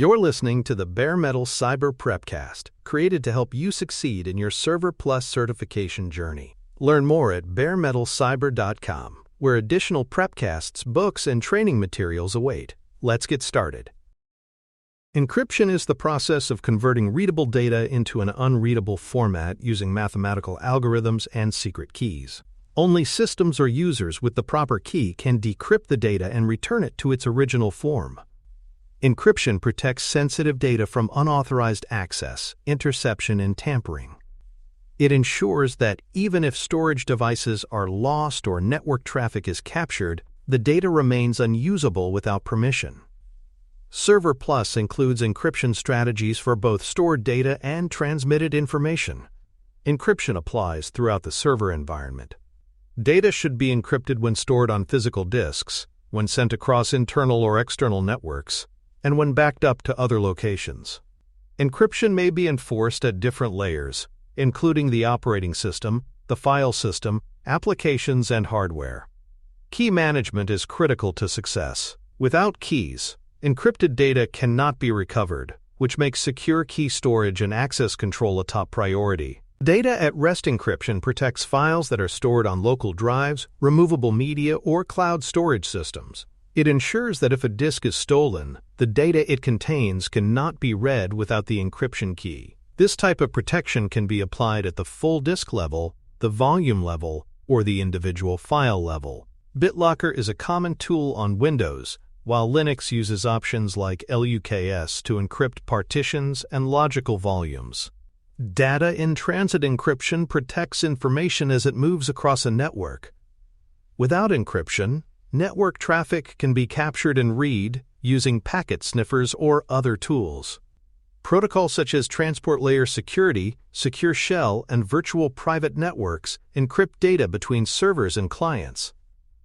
You're listening to the Bare Metal Cyber Prepcast, created to help you succeed in your Server Plus certification journey. Learn more at baremetalcyber.com, where additional prepcasts, books, and training materials await. Let's get started. Encryption is the process of converting readable data into an unreadable format using mathematical algorithms and secret keys. Only systems or users with the proper key can decrypt the data and return it to its original form. Encryption protects sensitive data from unauthorized access, interception, and tampering. It ensures that even if storage devices are lost or network traffic is captured, the data remains unusable without permission. Server Plus includes encryption strategies for both stored data and transmitted information. Encryption applies throughout the server environment. Data should be encrypted when stored on physical disks, when sent across internal or external networks, and when backed up to other locations. Encryption may be enforced at different layers, including the operating system, the file system, applications, and hardware. Key management is critical to success. Without keys, encrypted data cannot be recovered, which makes secure key storage and access control a top priority. Data at rest encryption protects files that are stored on local drives, removable media, or cloud storage systems. It ensures that if a disk is stolen, the data it contains cannot be read without the encryption key. This type of protection can be applied at the full disk level, the volume level, or the individual file level. BitLocker is a common tool on Windows, while Linux uses options like LUKS to encrypt partitions and logical volumes. Data-in-transit encryption protects information as it moves across a network. Without encryption, network traffic can be captured and read using packet sniffers or other tools. Protocols such as Transport Layer Security, Secure Shell, and Virtual Private Networks encrypt data between servers and clients.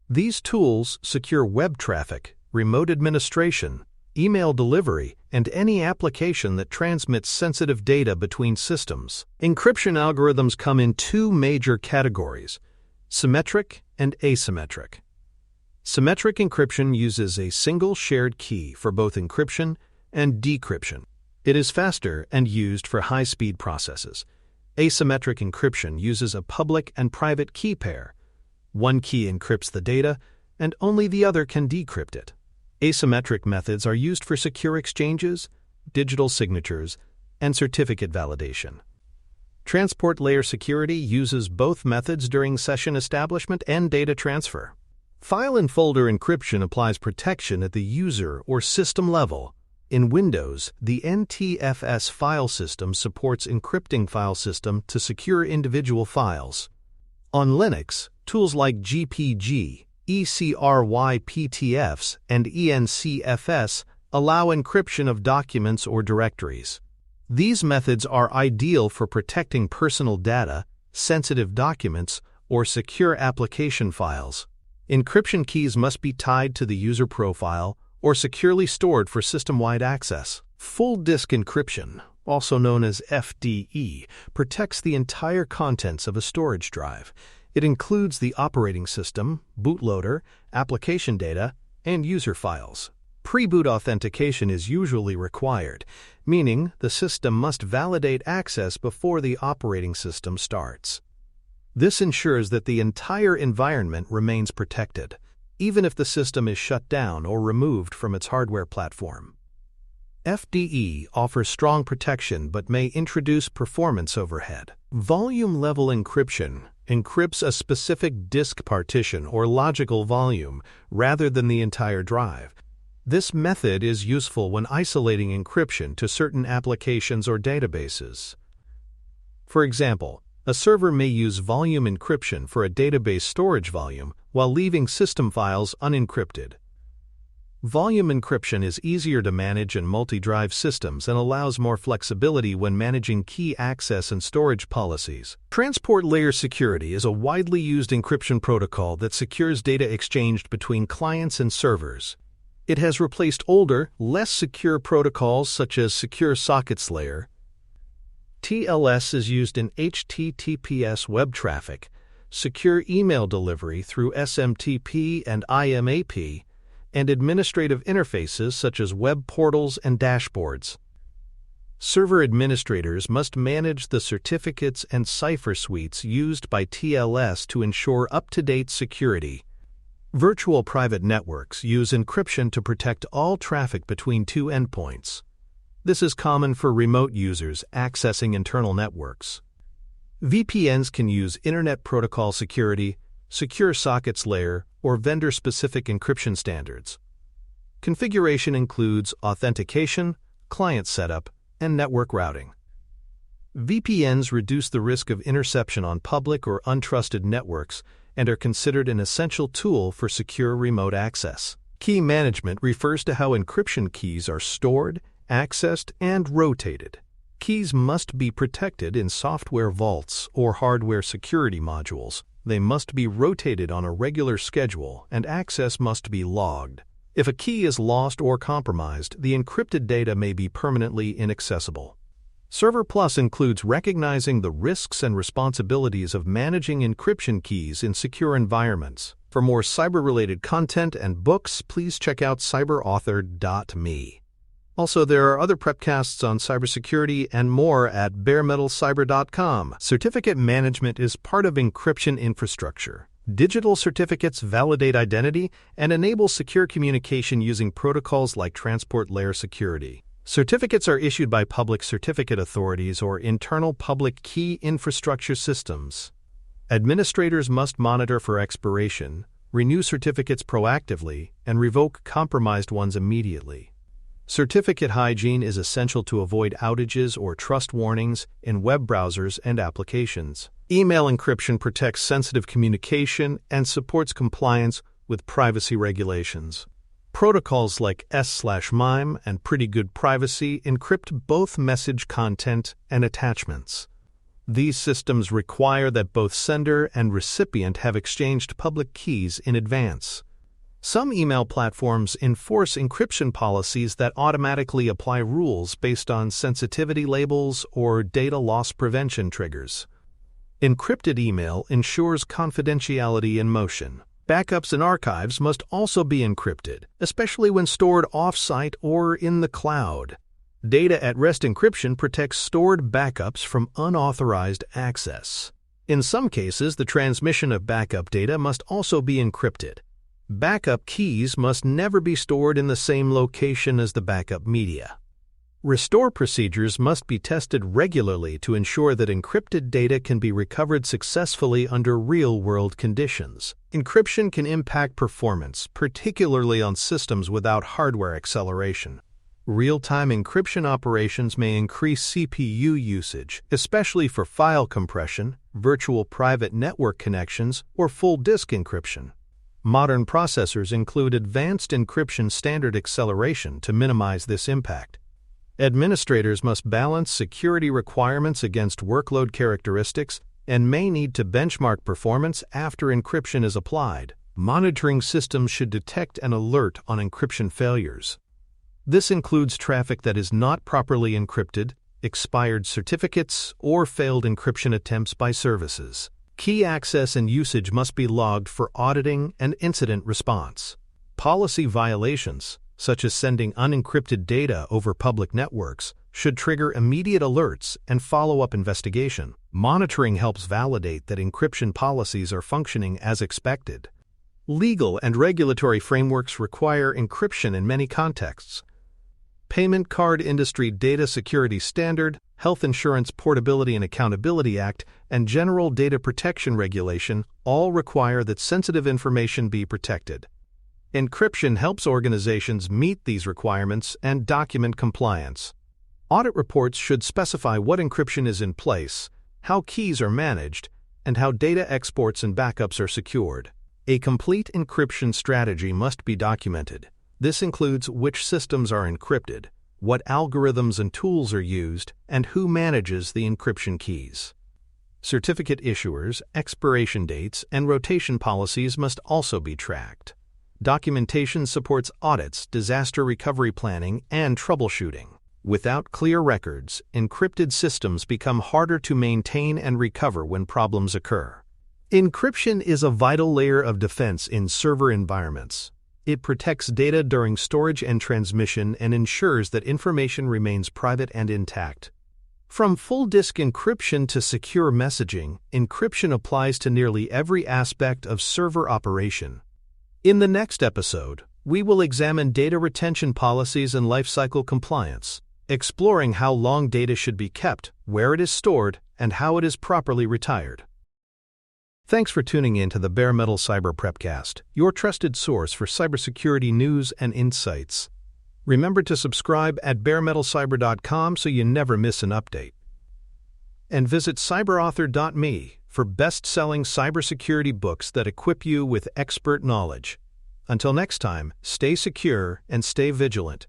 These tools secure web traffic, remote administration, email delivery, and any application that transmits sensitive data between systems. Encryption algorithms come in two major categories: symmetric and asymmetric. Symmetric encryption uses a single shared key for both encryption and decryption. It is faster and used for high-speed processes. Asymmetric encryption uses a public and private key pair. One key encrypts the data, and only the other can decrypt it. Asymmetric methods are used for secure exchanges, digital signatures, and certificate validation. Transport Layer Security uses both methods during session establishment and data transfer. File and folder encryption applies protection at the user or system level. In Windows, the NTFS file system supports encrypting file system to secure individual files. On Linux, tools like GPG, ECRYPTFs, and ENCFS allow encryption of documents or directories. These methods are ideal for protecting personal data, sensitive documents, or secure application files. Encryption keys must be tied to the user profile or securely stored for system-wide access. Full disk encryption, also known as FDE, protects the entire contents of a storage drive. It includes the operating system, bootloader, application data, and user files. Pre-boot authentication is usually required, meaning the system must validate access before the operating system starts. This ensures that the entire environment remains protected, even if the system is shut down or removed from its hardware platform. FDE offers strong protection but may introduce performance overhead. Volume-level encryption encrypts a specific disk partition or logical volume rather than the entire drive. This method is useful when isolating encryption to certain applications or databases. For example, a server may use volume encryption for a database storage volume while leaving system files unencrypted. Volume encryption is easier to manage in multi-drive systems and allows more flexibility when managing key access and storage policies. Transport Layer Security is a widely used encryption protocol that secures data exchanged between clients and servers. It has replaced older, less secure protocols such as Secure Sockets Layer. TLS is used in HTTPS web traffic, secure email delivery through SMTP and IMAP, and administrative interfaces such as web portals and dashboards. Server administrators must manage the certificates and cipher suites used by TLS to ensure up-to-date security. Virtual private networks use encryption to protect all traffic between two endpoints. This is common for remote users accessing internal networks. VPNs can use Internet Protocol Security, Secure Sockets Layer, or vendor-specific encryption standards. Configuration includes authentication, client setup, and network routing. VPNs reduce the risk of interception on public or untrusted networks and are considered an essential tool for secure remote access. Key management refers to how encryption keys are stored, accessed, and rotated. Keys must be protected in software vaults or hardware security modules. They must be rotated on a regular schedule, and access must be logged. If a key is lost or compromised, the encrypted data may be permanently inaccessible. Server Plus includes recognizing the risks and responsibilities of managing encryption keys in secure environments. For more cyber-related content and books, please check out cyberauthor.me. Also, there are other prepcasts on cybersecurity and more at baremetalcyber.com. Certificate management is part of encryption infrastructure. Digital certificates validate identity and enable secure communication using protocols like transport layer security. Certificates are issued by public certificate authorities or internal public key infrastructure systems. Administrators must monitor for expiration, renew certificates proactively, and revoke compromised ones immediately. Certificate hygiene is essential to avoid outages or trust warnings in web browsers and applications. Email encryption protects sensitive communication and supports compliance with privacy regulations. Protocols like S/MIME and Pretty Good Privacy encrypt both message content and attachments. These systems require that both sender and recipient have exchanged public keys in advance. Some email platforms enforce encryption policies that automatically apply rules based on sensitivity labels or data loss prevention triggers. Encrypted email ensures confidentiality in motion. Backups and archives must also be encrypted, especially when stored off-site or in the cloud. Data at rest encryption protects stored backups from unauthorized access. In some cases, the transmission of backup data must also be encrypted. Backup keys must never be stored in the same location as the backup media. Restore procedures must be tested regularly to ensure that encrypted data can be recovered successfully under real-world conditions. Encryption can impact performance, particularly on systems without hardware acceleration. Real-time encryption operations may increase CPU usage, especially for file compression, virtual private network connections, or full disk encryption. Modern processors include advanced encryption standard acceleration to minimize this impact. Administrators must balance security requirements against workload characteristics and may need to benchmark performance after encryption is applied. Monitoring systems should detect and alert on encryption failures. This includes traffic that is not properly encrypted, expired certificates, or failed encryption attempts by services. Key access and usage must be logged for auditing and incident response. Policy violations, such as sending unencrypted data over public networks, should trigger immediate alerts and follow-up investigation. Monitoring helps validate that encryption policies are functioning as expected. Legal and regulatory frameworks require encryption in many contexts. Payment Card Industry Data Security Standard, Health Insurance Portability and Accountability Act, and General Data Protection Regulation all require that sensitive information be protected. Encryption helps organizations meet these requirements and document compliance. Audit reports should specify what encryption is in place, how keys are managed, and how data exports and backups are secured. A complete encryption strategy must be documented. This includes which systems are encrypted, what algorithms and tools are used, and who manages the encryption keys. Certificate issuers, expiration dates, and rotation policies must also be tracked. Documentation supports audits, disaster recovery planning, and troubleshooting. Without clear records, encrypted systems become harder to maintain and recover when problems occur. Encryption is a vital layer of defense in server environments. It protects data during storage and transmission and ensures that information remains private and intact. From full-disk encryption to secure messaging, encryption applies to nearly every aspect of server operation. In the next episode, we will examine data retention policies and lifecycle compliance, exploring how long data should be kept, where it is stored, and how it is properly retired. Thanks for tuning in to the Bare Metal Cyber Prepcast, your trusted source for cybersecurity news and insights. Remember to subscribe at baremetalcyber.com so you never miss an update. And visit cyberauthor.me for best-selling cybersecurity books that equip you with expert knowledge. Until next time, stay secure and stay vigilant.